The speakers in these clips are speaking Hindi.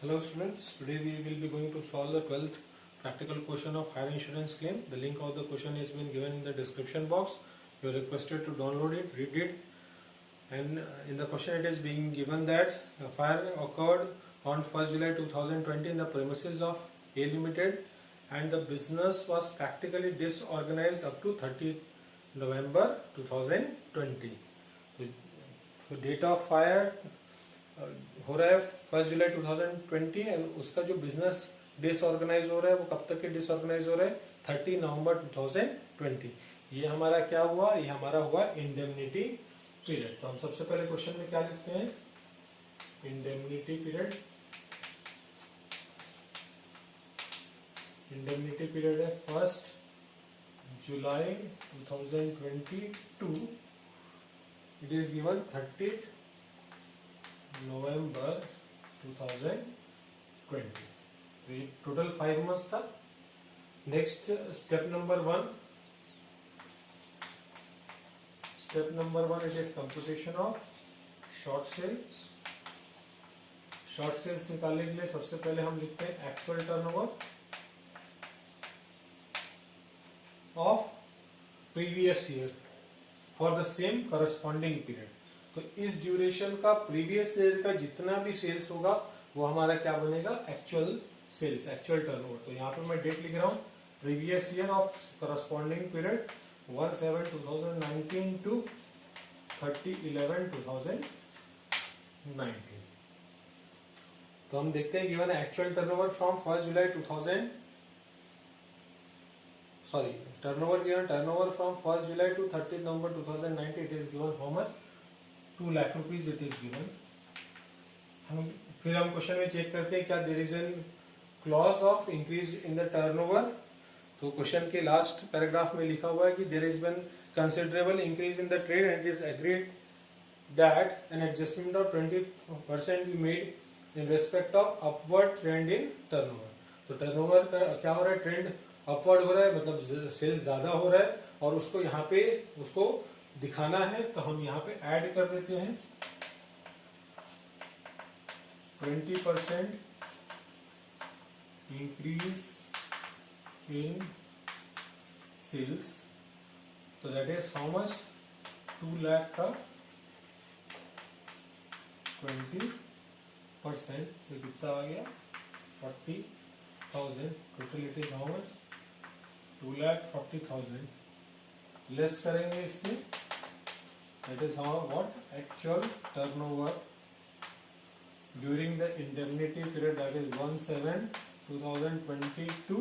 Hello students, today we will be going to solve the 12th practical question of fire insurance claim. The link of the question has been given in the description box. You are requested to download it, read it, and in the question it is being given that a fire occurred on 1st July 2020 in the premises of A Limited and the business was practically disorganized up to 30th November 2020. So date of fire हो रहा है 1 जुलाई 2020 एंड उसका जो बिजनेस डिसऑर्गेनाइज हो रहा है वो कब तक के डिसऑर्गेनाइज हो रहा है 30 नवंबर 2020। ये हमारा क्या हुआ, ये हमारा हुआ इंडेमनिटी पीरियड। तो हम सबसे पहले क्वेश्चन में क्या लिखते हैं, इंडेमनिटी पीरियड। इंडेमनिटी पीरियड है 1 जुलाई 2022, it is given 30 November 2020। Total 5 months था। Next step number 1, it is computation of short sales. Short sales निकालने के लिए सबसे पहले हम लिखते हैं actual turnover of previous year for the same corresponding period. तो इस ड्यूरेशन का प्रीवियस ईयर का जितना भी सेल्स होगा वो हमारा क्या बनेगा, एक्चुअल सेल्स, एक्चुअल टर्नओवर। तो यहाँ पे मैं डेट लिख रहा हूँ, previous year of corresponding period 1/7/2019 to 30/11/2019। तो हम देखते हैं given actual turnover from 1 July 2000 turnover from 1st July to 30th November 2019, it is given how much, 2 lakh rupees it is given. फिर हम क्वेश्चन में चेक करते हैं क्या there is an clause of increase in the turnover. तो क्वेश्चन के लास्ट पैराग्राफ में लिखा हुआ है कि there is been considerable increase in the trade and it is agreed that an adjustment of 20% be made in respect of upward trend in turnover. तो टर्नओवर का क्या हो रहा है, ट्रेंड अपवर्ड हो रहा है, मतलब सेल्स ज्यादा हो रहा है और उसको यहाँ पे उसको दिखाना है। तो हम यहाँ पे ऐड कर देते हैं 20% इंक्रीज इन सेल्स। तो that is how much, 2 lakh का 20%, ये कितना आ गया 40,000। Total it is how much, 2,40,000। Less करेंगे इससे, that is how what actual turnover during the indemnity period, that is 1/7/2020 to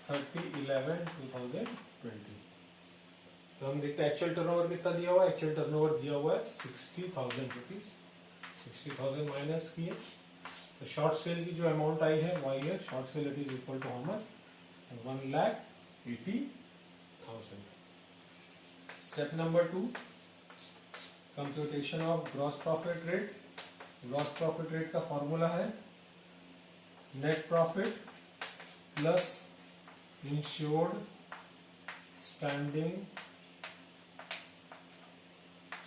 30/11/2020। तो हम देखते हैं एक्चुअल टर्नओवर कितना दिया हुआ है। एक्चुअल टर्नओवर दिया हुआ है 60,000 रुपीज। 60,000 माइनस किए तो शॉर्ट सेल की जो अमाउंट आई है वही है, short sale it is equal to how much, 1,80,000। Step number 2, computation of gross profit rate. Gross profit rate का फॉर्मूला है net profit plus insured standing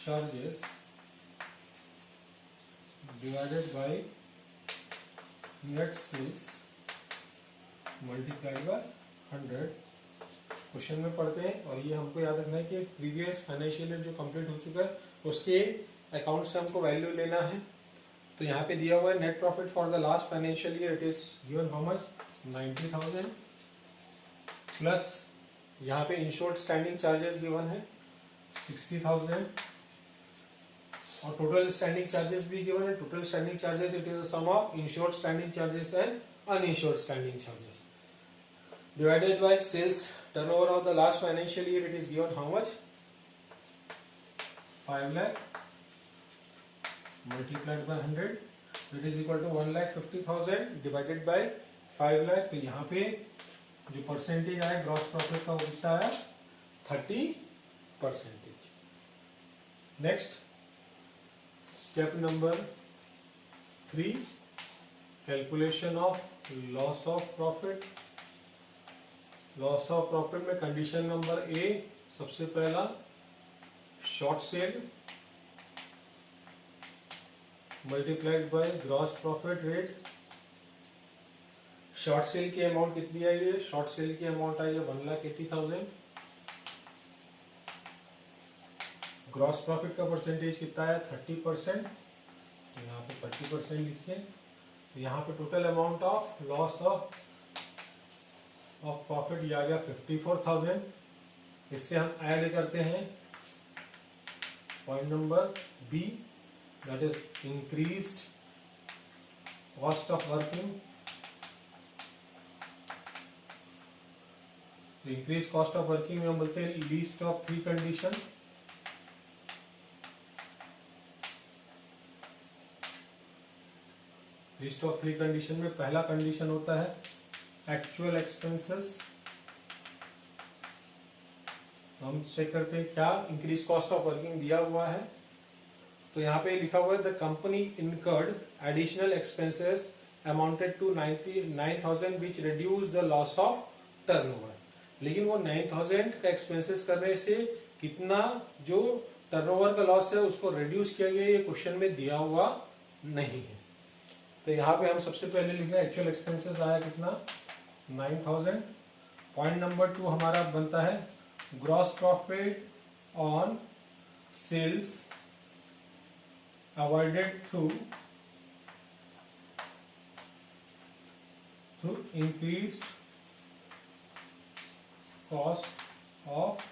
charges divided by net sales multiplied by 100। Question में पढ़ते हैं और ये हमको याद रखना है कि प्रीवियस फाइनेंशियल ईयर जो कंप्लीट हो चुका है उसके अकाउंट से हमको वैल्यू लेना है। तो यहाँ पे दिया हुआ है net profit for the last financial year, it is given how much, 90,000 plus यहाँ पे इंश्योर्ड स्टैंडिंग चार्जेस गिवन है 60,000 और टोटल स्टैंडिंग चार्जेस भी गिवन है। Total standing charges it is the sum of insured standing charges and uninsured standing charges divided by sales turnover of the last financial year, it is given how much, 5 lakh multiplied by 100, it is equal to 1,50,000 divided by 5 lakh। तो यहाँ पे जो परसेंटेज आया ग्रॉस प्रॉफिट का वो कितना आया, 30%। Next step number 3, calculation of loss of profit. Loss of profit में कंडीशन नंबर ए, सबसे पहला short cell multiplied by gross profit rate short cell की अमाउंट कितनी आई है? शॉर्ट सेल की अमाउंट आई है 1,80,000। ग्रॉस प्रॉफिट का परसेंटेज कितना है? 30%। तो यहाँ पे 30% लिखिए। यहाँ पे total amount of loss of profit ये आ गया 54,000। इससे हम ऐड करते हैं point number B, that is increased cost of working. Increase cost of working में हम बोलते हैं least of 3 condition. List of 3 condition में पहला कंडीशन होता है एक्चुअल एक्सपेंसेस। हम चेक करते हैं क्या इंक्रीज कॉस्ट ऑफ वर्किंग दिया हुआ है। तो यहाँ पे लिखा हुआ है the company incurred additional expenses amounted to 99,000 which reduce the loss of turnover. लेकिन वो 9,000 का एक्सपेंसेस करने से कितना जो टर्नओवर का लॉस है उसको रिड्यूस किया गया, ये क्वेश्चन में दिया हुआ नहीं है। तो यहाँ पे हम सबसे पहले लिख रहे हैं एक्चुअल एक्सपेंसेस आया कितना? 9,000। पॉइंट नंबर 2 हमारा बनता है gross profit on sales avoided through increased cost of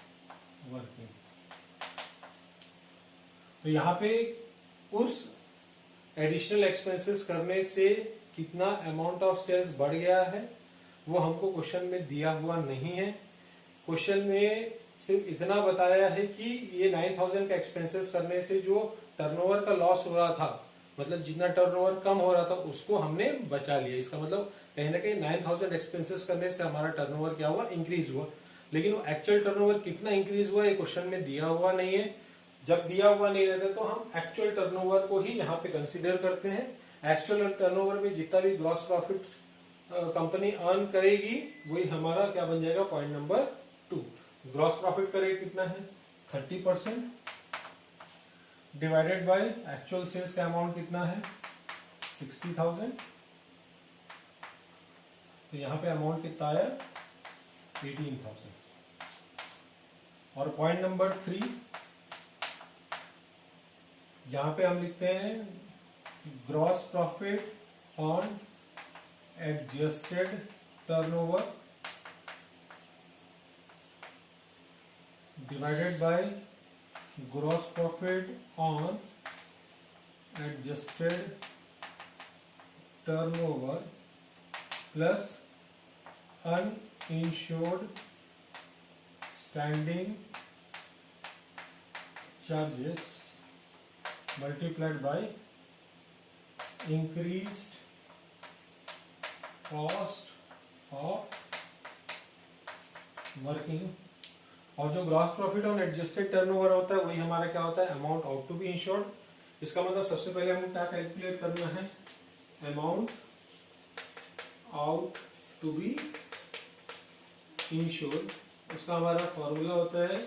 working. तो यहाँ पे उस एडिशनल एक्सपेंसेस करने से कितना अमाउंट ऑफ सेल्स बढ़ गया है वो हमको क्वेश्चन में दिया हुआ नहीं है। क्वेश्चन में सिर्फ इतना बताया है कि ये 9,000 का एक्सपेंसेस करने से जो टर्नओवर का लॉस हो रहा था, मतलब जितना टर्नओवर कम हो रहा था उसको हमने बचा लिया। इसका मतलब कहीं ना कहीं 9,000 एक्सपेंसेस करने से हमारा टर्नओवर क्या हुआ? इंक्रीज हुआ। लेकिन वो एक्चुअल टर्नओवर कितना इंक्रीज हुआ ये क्वेश्चन में दिया हुआ नहीं है। जब दिया हुआ नहीं रहता तो हम एक्चुअल टर्नओवर को ही यहाँ पे कंसीडर करते हैं। एक्चुअल टर्नओवर में जितना भी ग्रॉस प्रॉफिट कंपनी अर्न करेगी वही हमारा क्या बन जाएगा? Point number 2। ग्रॉस प्रॉफिट का रेट कितना है? 30% डिवाइडेड बाय एक्चुअल सेल्स का अमाउंट कितना है? 60,000। तो यहाँ पे अमाउंट कितना आया? 18,000। और पॉइंट नंबर 3 यहाँ पे हम लिखते हैं gross profit on adjusted turnover divided by gross profit on adjusted turnover plus uninsured standing charges multiplied by increased cost of working। और जो gross profit on adjusted turnover होता है वही हमारा क्या होता है? Amount out to be insured. इसका मतलब सबसे पहले हमको क्या कैलकुलेट करना है? Amount out to be insured. उसका हमारा फॉर्मूला होता है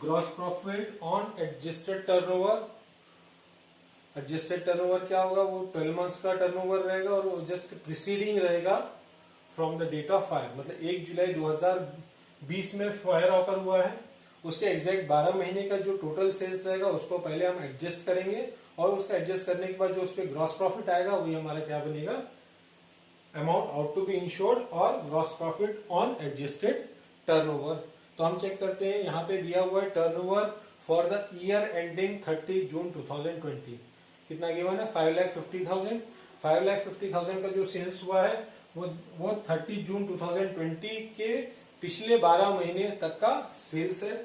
gross profit on adjusted turnover. Adjusted turnover क्या होगा? वो 12 मंथ्स का टर्नओवर रहेगा और वो जस्ट प्रिसीडिंग रहेगा from the date of fire. मतलब 1 जुलाई 2020 में फायर ऑकर हुआ है, उसके एग्जैक्ट 12 महीने का जो टोटल सेल्स रहेगा उसको पहले हम एडजस्ट करेंगे और उसका एडजस्ट करने के बाद जो उस पर ग्रॉस प्रॉफिट आएगा वही हमारा क्या बनेगा? Amount out to be insured और gross profit on adjusted turnover. तो हम चेक करते हैं, यहाँ पे दिया हुआ है turnover for the year ending 30 जून 2020 कितना गिवन है? 5,50,000। 5,50,000 का जो सेल्स हुआ है वो 30 जून 2020 के पिछले 12 महीने तक का सेल्स है।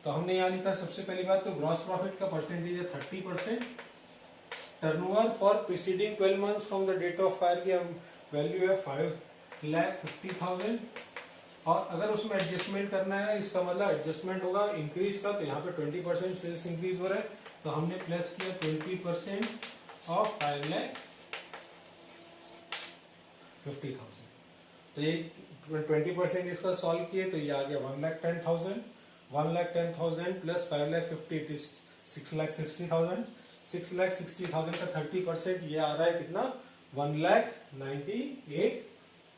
तो हमने यहाँ लिखा सबसे पहली बात तो ग्रॉस प्रॉफिट का परसेंटेज है 30%। Turnover for preceding 12 months from the date of fire की वैल्यू है 5,50,000। और अगर उसमें एडजस्टमेंट करना है, इसका मतलब एडजस्टमेंट होगा इंक्रीज का, तो यहाँ पे 20% सेल्स इंक्रीज हो रहा है तो हमने प्लस किया 20% ऑफ 5,50,000। तो ये 20% इसका सॉल्व किए तो ये आ गया 1,10,000। 1,10,000 प्लस 5,50,000 इट इज 6,60,000। 6,60,000 का 30% ये आ रहा है कितना? 1,98,000।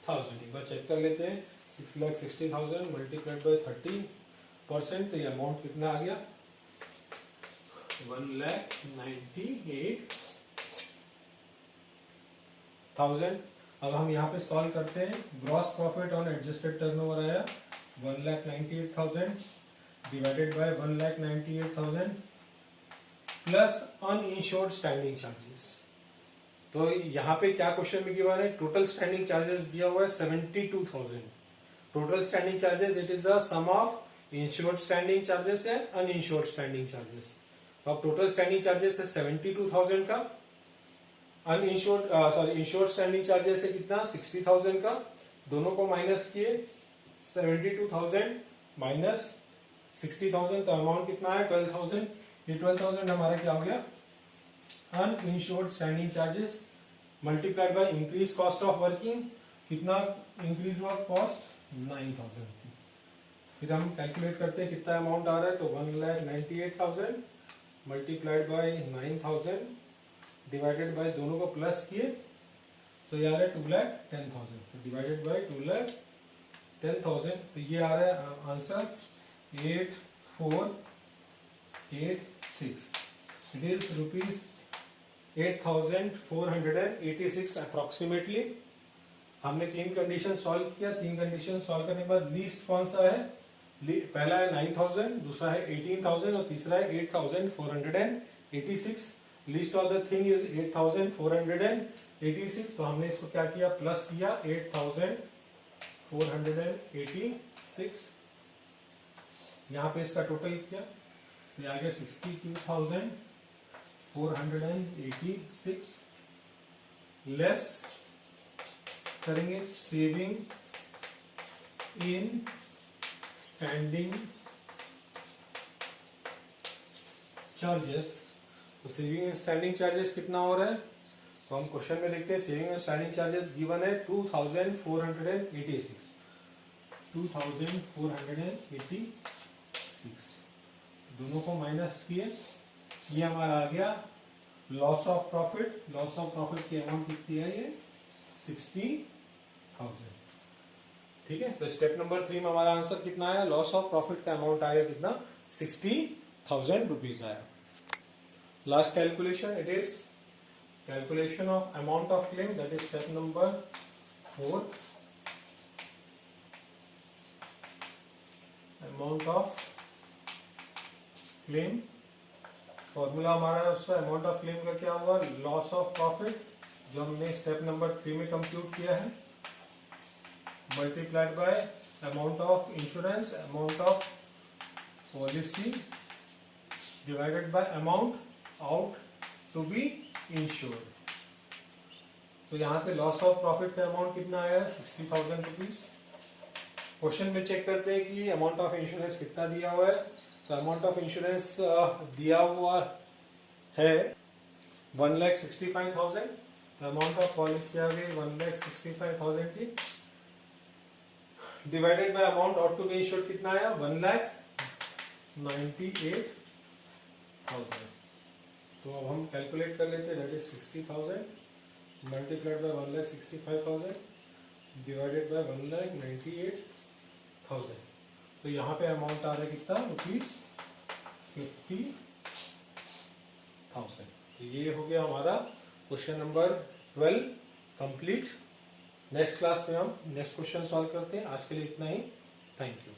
60,000। एक बार चेक कर लेते हैं, 6,60,000 मल्टीप्लाइड बाय 30%, तो ये अमाउंट कितना आ गया, 1,98,000। अब हम यहाँ पे सॉल्व करते हैं। Gross profit on adjusted turnover आया 1,98,000 divided by 1,98,000 plus uninsured standing charges. तो यहाँ पे क्या क्वेश्चन में गिवन है, टोटल स्टैंडिंग चार्जेस दिया हुआ है 72,000। Total standing charges it is the sum of insured standing charges and uninsured standing charges. अब टोटल स्टैंडिंग चार्जेस है 72,000 का, इंश्योर्ड स्टैंडिंग चार्जेस है कितना 60,000 का, दोनों को माइनस किए 72,000 माइनस 60,000, तो अमाउंट कितना है 12,000। ये 12,000 हमारा क्या हो गया, uninsured standing charges multiplied by increase cost of working, कितना इंक्रीज हुआ कॉस्ट 9,000। फिर हम कैलकुलेट करते हैं कितना अमाउंट आ रहा है, तो 1,98,000 मल्टीप्लाइड बाय 9,000 डिवाइडेड बाय, दोनों को प्लस किए तो ये आ रहा है 2,10,000, तो डिवाइडेड बाय 2,10,000, तो ये आ रहा है आंसर 8,486। It is ₹8,486 approximately. हमने 3 कंडीशन सॉल्व किया, 3 कंडीशन सॉल्व करने के बाद लीस्ट कौन सा है, पहला है 9,000, दूसरा है 18,000 और तीसरा है 8,486। Least of the thing is 8,486, तो हमने इसको क्या किया, प्लस किया 8,486, यहाँ पे इसका टोटल किया, ये आ गया 62,486 लेस करेंगे सेविंग इन स्टैंडिंग चार्जेस। तो सेविंग इन स्टैंडिंग चार्जेस कितना हो रहा है, तो हम क्वेश्चन में देखते हैं। Saving in standing charges given है 2,486, 2,486, दोनों को माइनस किए, ये हमारा आ गया loss of profit. Loss of profit की अमाउंट कितनी है, ये 60,000। ठीक है, तो स्टेप नंबर 3 में हमारा आंसर कितना आया, लॉस ऑफ प्रॉफिट का अमाउंट आया कितना, 60,000 रुपीज आया। Last calculation, it is calculation of amount of claim, that is step number 4। Amount of claim, formula हमारा है उसका, अमाउंट ऑफ क्लेम का क्या हुआ, लॉस ऑफ प्रॉफिट जो हमने स्टेप नंबर 3 में कंप्यूट किया है, multiplied by amount of insurance, amount of policy divided by amount out to be insured. तो यहाँ पे लॉस ऑफ प्रॉफिट का अमाउंट कितना आया है, 60,000 रुपीज। क्वेश्चन में चेक करते हैं कि अमाउंट ऑफ इंश्योरेंस कितना दिया हुआ है, तो अमाउंट ऑफ इंश्योरेंस दिया हुआ है 1,65,000, अमाउंट ऑफ पॉलिसी आ गई 1,65,000 की, divided by amount out to be insured कितना आया, 1,98,000। तो अब हम कैलकुलेट कर लेते हैं, that is 60,000 multiplied by 1,65,000 divided by 1,98,000। तो यहाँ पे अमाउंट आ रहा है कितना, ₹50,000। तो ये हो गया हमारा question number 12 complete. Next class में हम नेक्स्ट क्वेश्चन सॉल्व करते हैं। आज के लिए इतना ही, थैंक यू।